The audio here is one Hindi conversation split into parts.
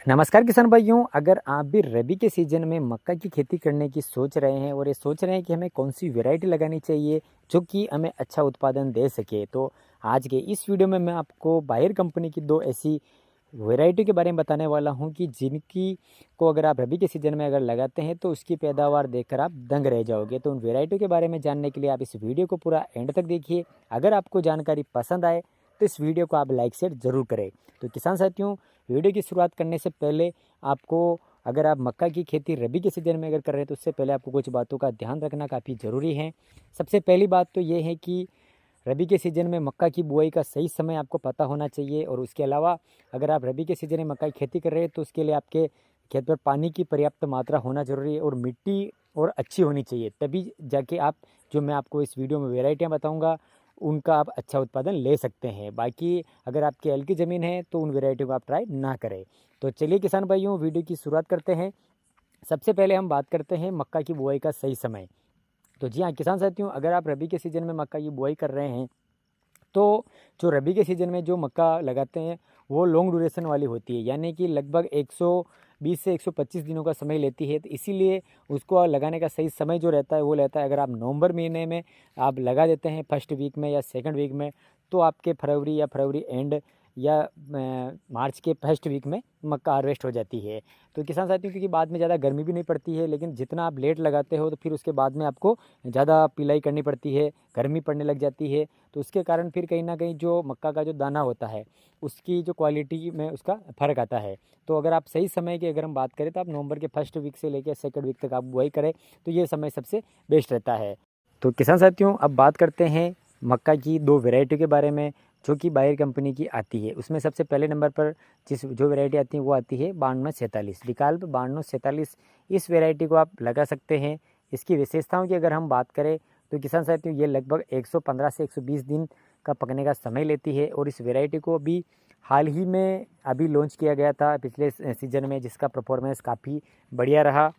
नमस्कार किसान भाइयों, अगर आप भी रबी के सीज़न में मक्का की खेती करने की सोच रहे हैं और ये सोच रहे हैं कि हमें कौन सी वैरायटी लगानी चाहिए जो कि हमें अच्छा उत्पादन दे सके, तो आज के इस वीडियो में मैं आपको बायर कंपनी की दो ऐसी वैरायटी के बारे में बताने वाला हूं कि जिनकी को अगर आप रबी के सीज़न में अगर लगाते हैं तो उसकी पैदावार देखकर आप दंग रह जाओगे। तो उन वैरायटी के बारे में जानने के लिए आप इस वीडियो को पूरा एंड तक देखिए। अगर आपको जानकारी पसंद आए तो इस वीडियो को आप लाइक शेयर ज़रूर करें। तो किसान साथियों, वीडियो की शुरुआत करने से पहले आपको, अगर आप मक्का की खेती रबी के सीज़न में अगर कर रहे हैं तो उससे पहले आपको कुछ बातों का ध्यान रखना काफ़ी ज़रूरी है। सबसे पहली बात तो ये है कि रबी के सीज़न में मक्का की बुआई का सही समय आपको पता होना चाहिए। और उसके अलावा अगर आप रबी के सीज़न में मक्का की खेती कर रहे हैं तो उसके लिए आपके खेत पर पानी की पर्याप्त मात्रा होना ज़रूरी है और मिट्टी और अच्छी होनी चाहिए, तभी जाके आप, जो मैं आपको इस वीडियो में वेराइटियाँ बताऊँगा, उनका आप अच्छा उत्पादन ले सकते हैं। बाकी अगर आपकी हल्की ज़मीन है तो उन वेराइटी को आप ट्राई ना करें। तो चलिए किसान भाइयों, वीडियो की शुरुआत करते हैं। सबसे पहले हम बात करते हैं मक्का की बुआई का सही समय। तो जी हाँ किसान साथियों, अगर आप रबी के सीज़न में मक्का की बुआई कर रहे हैं तो जो रबी के सीज़न में जो मक्का लगाते हैं वो लॉन्ग ड्यूरेशन वाली होती है, यानी कि लगभग 120 से 125 दिनों का समय लेती है। तो इसीलिए उसको लगाने का सही समय जो रहता है वो रहता है, अगर आप नवंबर महीने में आप लगा देते हैं फर्स्ट वीक में या सेकंड वीक में, तो आपके फरवरी या फरवरी एंड या मार्च के फर्स्ट वीक में मक्का हार्वेस्ट हो जाती है। तो किसान साथियों, क्योंकि बाद में ज़्यादा गर्मी भी नहीं पड़ती है, लेकिन जितना आप लेट लगाते हो तो फिर उसके बाद में आपको ज़्यादा पिलाई करनी पड़ती है, गर्मी पड़ने लग जाती है। तो उसके कारण फिर कहीं ना कहीं जो मक्का का जो दाना होता है उसकी जो क्वालिटी में उसका फ़र्क आता है। तो अगर आप सही समय की अगर हम बात करें तो आप नवंबर के फर्स्ट वीक से लेकर सेकंड वीक तक आप बुआई करें तो ये समय सबसे बेस्ट रहता है। तो किसान साथियों, अब बात करते हैं मक्का की दो वैरायटी के बारे में जो कि बायर कंपनी की आती है। उसमें सबसे पहले नंबर पर जिस जो वैरायटी आती है वो आती है 9247, विकल्प 9247। इस वैरायटी को आप लगा सकते हैं। इसकी विशेषताओं की अगर हम बात करें तो किसान साथियों, ये लगभग 115 से 120 दिन का पकने का समय लेती है। और इस वैरायटी को अभी हाल ही में अभी लॉन्च किया गया था पिछले सीजन में, जिसका परफॉर्मेंस काफ़ी बढ़िया रहा।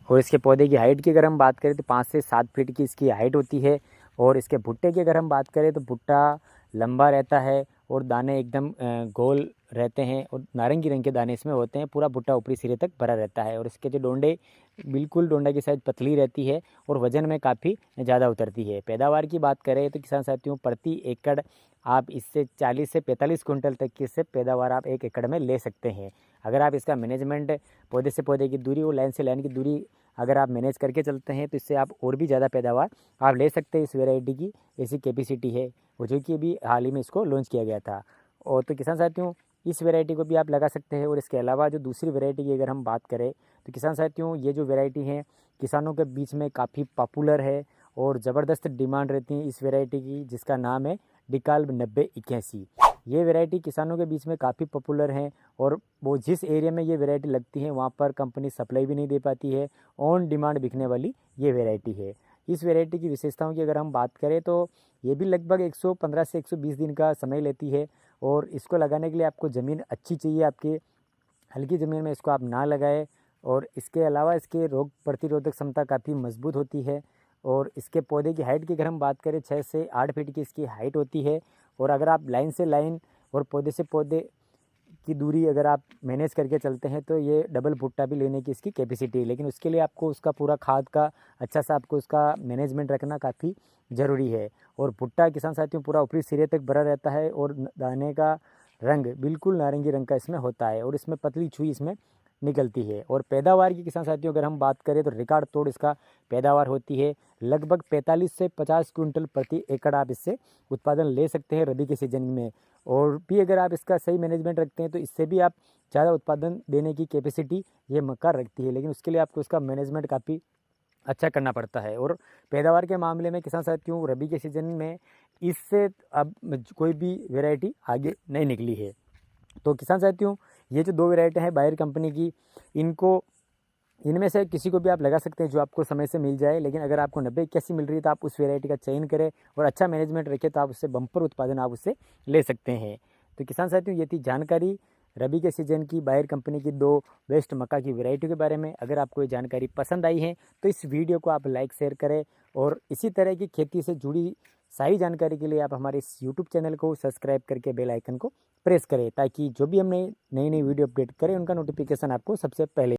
और इसके पौधे की हाइट की अगर हम बात करें तो 5 से 7 फीट की इसकी हाइट होती है। और इसके भुट्टे की अगर हम बात करें तो भुट्टा लंबा रहता है और दाने एकदम गोल रहते हैं और नारंगी रंग के दाने इसमें होते हैं। पूरा भुट्टा ऊपरी सिरे तक भरा रहता है और इसके जो डोंडे, बिल्कुल डोंडा की साइज़ पतली रहती है और वज़न में काफ़ी ज़्यादा उतरती है। पैदावार की बात करें तो किसान साथियों, प्रति एकड़ आप इससे 40 से 45 कुंटल तक की इससे पैदावार आप एक एकड़ में ले सकते हैं। अगर आप इसका मैनेजमेंट, पौधे से पौधे की दूरी और लाइन से लाइन की दूरी अगर आप मैनेज करके चलते हैं तो इससे आप और भी ज़्यादा पैदावार आप ले सकते हैं। इस वैरायटी की ऐसी कैपेसिटी है, वो जो कि अभी हाल ही में इसको लॉन्च किया गया था। और तो किसान साथियों, इस वैरायटी को भी आप लगा सकते हैं। और इसके अलावा जो दूसरी वैरायटी की अगर हम बात करें तो किसान साथियों, ये जो वैरायटी है किसानों के बीच में काफ़ी पॉपुलर है और ज़बरदस्त डिमांड रहती है इस वैरायटी की, जिसका नाम है डिकाल्ब 9081। ये वैरायटी किसानों के बीच में काफ़ी पॉपुलर है और वो जिस एरिया में ये वैरायटी लगती है वहाँ पर कंपनी सप्लाई भी नहीं दे पाती है। ऑन डिमांड बिकने वाली ये वैरायटी है। इस वैरायटी की विशेषताओं की अगर हम बात करें तो ये भी लगभग 115 से 120 दिन का समय लेती है। और इसको लगाने के लिए आपको ज़मीन अच्छी चाहिए, आपकी हल्की ज़मीन में इसको आप ना लगाएं। और इसके अलावा इसके रोग प्रतिरोधक क्षमता काफ़ी मजबूत होती है। और इसके पौधे की हाइट की अगर हम बात करें 6 से 8 फीट की इसकी हाइट होती है। और अगर आप लाइन से लाइन और पौधे से पौधे की दूरी अगर आप मैनेज करके चलते हैं तो ये डबल भुट्टा भी लेने की इसकी कैपेसिटी है। लेकिन उसके लिए आपको उसका पूरा खाद का अच्छा सा आपको उसका मैनेजमेंट रखना काफ़ी ज़रूरी है। और भुट्टा किसान साथियों पूरा ऊपरी सिरे तक भरा रहता है और दाने का रंग बिल्कुल नारंगी रंग का इसमें होता है और इसमें पतली छुई इसमें निकलती है। और पैदावार की किसान साथियों अगर हम बात करें तो रिकॉर्ड तोड़ इसका पैदावार होती है। लगभग 45 से 50 क्विंटल प्रति एकड़ आप इससे उत्पादन ले सकते हैं रबी के सीजन में। और भी अगर आप इसका सही मैनेजमेंट रखते हैं तो इससे भी आप ज़्यादा उत्पादन देने की कैपेसिटी ये मक्का रखती है। लेकिन उसके लिए आपको उसका मैनेजमेंट काफ़ी अच्छा करना पड़ता है। और पैदावार के मामले में किसान साथियों, रबी के सीज़न में इससे अब कोई भी वैरायटी आगे नहीं निकली है। तो किसान साथियों, ये जो दो वैरायटी हैं बायर कंपनी की, इनको इनमें से किसी को भी आप लगा सकते हैं जो आपको समय से मिल जाए। लेकिन अगर आपको 9081 मिल रही है तो आप उस वैरायटी का चयन करें और अच्छा मैनेजमेंट रखें तो आप उससे बम्पर उत्पादन आप उससे ले सकते हैं। तो किसान साथियों, ये थी जानकारी रबी के सीज़न की बायर कंपनी की दो बेस्ट मक्का की वैरायटी के बारे में। अगर आपको ये जानकारी पसंद आई है तो इस वीडियो को आप लाइक शेयर करें और इसी तरह की खेती से जुड़ी सारी जानकारी के लिए आप हमारे इस यूट्यूब चैनल को सब्सक्राइब करके बेल आइकन को प्रेस करें ताकि जो भी हमने नई नई वीडियो अपडेट करें उनका नोटिफिकेशन आपको सबसे पहले